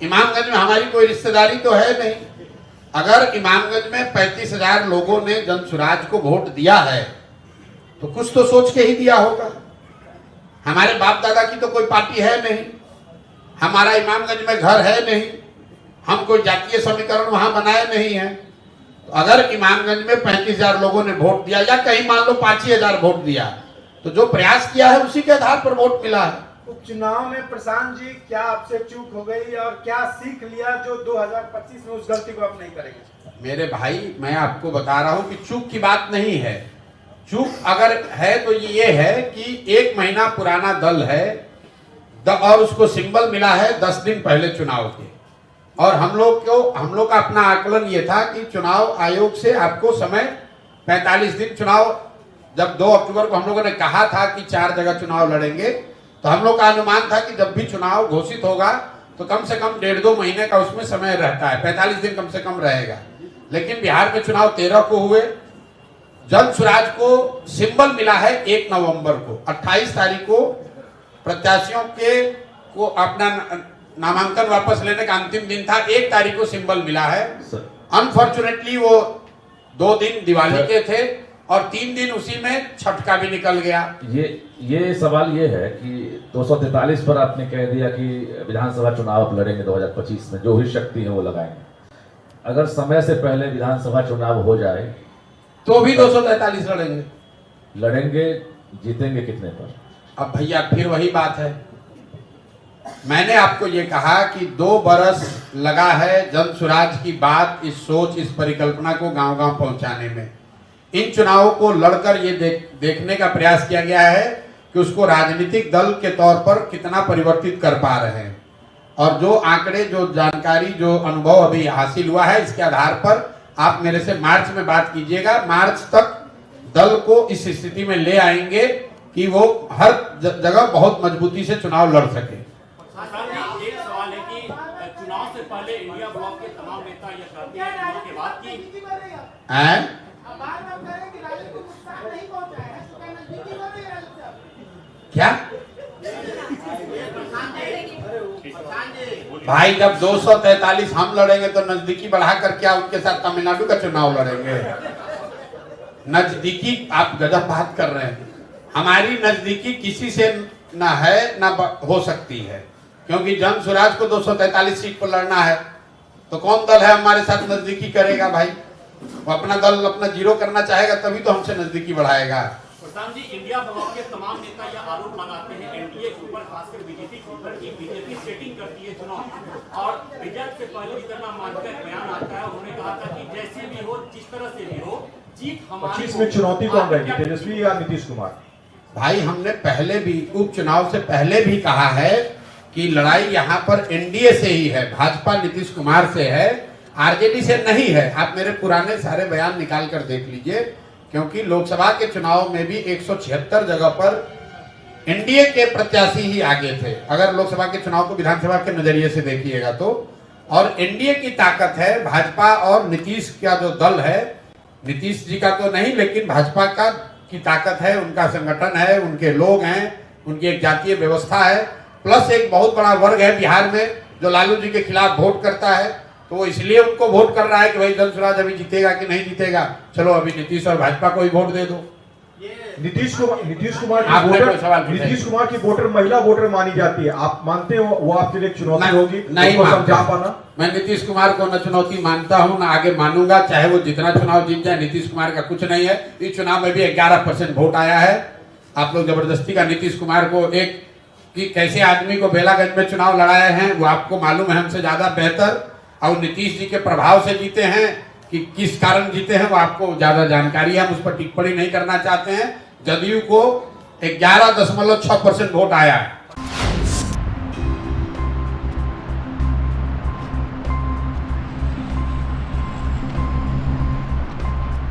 इमामगंज में हमारी कोई रिश्तेदारी तो है नहीं। अगर इमामगंज में 35,000 लोगों ने जनसुराज को वोट दिया है तो कुछ तो सोच के ही दिया होगा। हमारे बाप दादा की तो कोई पार्टी है नहीं, हमारा इमामगंज में घर है नहीं, हम कोई जातीय समीकरण वहां बनाए नहीं है। तो अगर इमामगंज में 35,000 लोगों ने वोट दिया या कहीं मान लो 5,000 वोट दिया, तो जो प्रयास किया है उसी के आधार पर वोट मिला है। उपचुनाव में प्रशांत जी क्या आपसे चूक हो गई और क्या सीख लिया जो 2025 में उस गलती को आप नहीं करेंगे? मेरे भाई, मैं आपको बता रहा हूं कि चूक की बात नहीं है। चूक अगर है तो ये है कि 1 महीना पुराना दल है और उसको सिंबल मिला है 10 दिन पहले चुनाव के। और हम लोग का अपना आकलन ये था कि चुनाव आयोग से आपको समय 45 दिन, चुनाव जब 2 अक्टूबर को हम लोगों ने कहा था कि 4 जगह चुनाव लड़ेंगे, तो हम लोग का अनुमान था कि जब भी चुनाव घोषित होगा तो कम से कम 1.5-2 महीने का उसमें समय रहता है, 45 दिन कम से कम रहेगा। लेकिन बिहार में चुनाव 13 को हुए, जनसुराज को सिंबल मिला है 1 नवंबर को। 28 तारीख को प्रत्याशियों को अपना नामांकन वापस लेने का अंतिम दिन था, 1 तारीख को सिंबल मिला है। अनफॉर्चुनेटली वो 2 दिन दिवाली के थे और 3 दिन उसी में छठ का भी निकल गया। ये सवाल ये है कि 243 पर आपने कह दिया कि विधानसभा चुनाव आप लड़ेंगे 2025 में, जो भी शक्ति है वो लगाएंगे। अगर समय से पहले विधानसभा चुनाव हो जाए तो भी 243 लड़ेंगे, जीतेंगे कितने पर? अब भैया फिर वही बात है, मैंने आपको ये कहा कि 2 बरस लगा है जनसुराज की बात, इस सोच, इस परिकल्पना को गांव-गांव पहुंचाने में। इन चुनावों को लड़कर ये देखने का प्रयास किया गया है कि उसको राजनीतिक दल के तौर पर कितना परिवर्तित कर पा रहे हैं। और जो आंकड़े, जो जानकारी, जो अनुभव अभी हासिल हुआ है, इसके आधार पर आप मेरे से मार्च में बात कीजिएगा। मार्च तक दल को इस स्थिति में ले आएंगे कि वो हर जगह बहुत मजबूती से चुनाव लड़ सके। एक सवाल है कि चुनाव से पहले इंडिया ब्लॉक के तमाम नेता ये कहते हैं चुनाव के बाद की क्या भाई, जब 243 हम लड़ेंगे तो नजदीकी बढ़ाकर क्या उनके साथ तमिलनाडु का चुनाव लड़ेंगे? नजदीकी आप गजब बात कर रहे हैं। हमारी नजदीकी किसी से ना है ना हो सकती है, क्योंकि जनसुराज को 243 सीट पर लड़ना है तो कौन दल है हमारे साथ नजदीकी करेगा? भाई वो अपना दल अपना जीरो करना चाहेगा तभी तो हमसे नजदीकी बढ़ाएगा। प्रशांत जी, इंडिया ब्लॉक के तमाम नेता यह आरोप लगाते हैं एनडीए के ऊपर, खासकर बीजेपी के ऊपर, कि बीजेपी सेटिंग करती है चुनाव और रिजल्ट से पहले जितना मानकर बयान आता है। उन्होंने कहा था कि जैसे भी हो, जिस तरह से भी हो, जीत हमारी। 25 में चुनौती कौन रहेगी, तेजस्वी या नीतीश कुमार? भाई हमने पहले भी, उपचुनाव से पहले भी कहा है कि लड़ाई यहाँ पर एनडीए से ही है, भाजपा नीतीश कुमार से है, आरजेडी से नहीं है। आप मेरे पुराने सारे बयान निकाल कर देख लीजिए, क्योंकि लोकसभा के चुनाव में भी 176 जगह पर एनडीए के प्रत्याशी ही आगे थे, अगर लोकसभा के चुनाव को विधानसभा के नजरिए से देखिएगा तो। और एनडीए की ताकत है, भाजपा और नीतीश का जो दल है, नीतीश जी का तो नहीं लेकिन भाजपा का की ताकत है, उनका संगठन है, उनके लोग हैं, उनकी एक जातीय व्यवस्था है, प्लस एक बहुत बड़ा वर्ग है बिहार में जो लालू जी के खिलाफ वोट करता है। तो वो इसलिए उनको वोट कर रहा है कि भाई जनसुराज अभी जीतेगा कि नहीं जीतेगा, चलो अभी नीतीश और भाजपा को ही वोट दे दो। नीतीश कुमार की वोटर महिला वोटर मानी जाती है, आप मानते हो वो आपके लिए चुनौती होगी? नहीं समझा पाना। मैं नीतीश कुमार को न चुनौती मानता हूं, न आगे मानूंगा, चाहे वो जितना चुनाव जीत जाए। नीतीश कुमार का कुछ नहीं है। इस चुनाव में भी 11% वोट आया है। आप लोग जबरदस्ती का नीतीश कुमार को एक कि कैसे आदमी को बेलागंज में चुनाव लड़ाए हैं वो आपको मालूम है हमसे ज्यादा बेहतर, और नीतीश जी के प्रभाव से जीते हैं कि किस कारण जीते हैं वो आपको ज्यादा जानकारी है। हम उस पर टिप्पणी नहीं करना चाहते हैं। जदयू को 11.6% वोट आया है।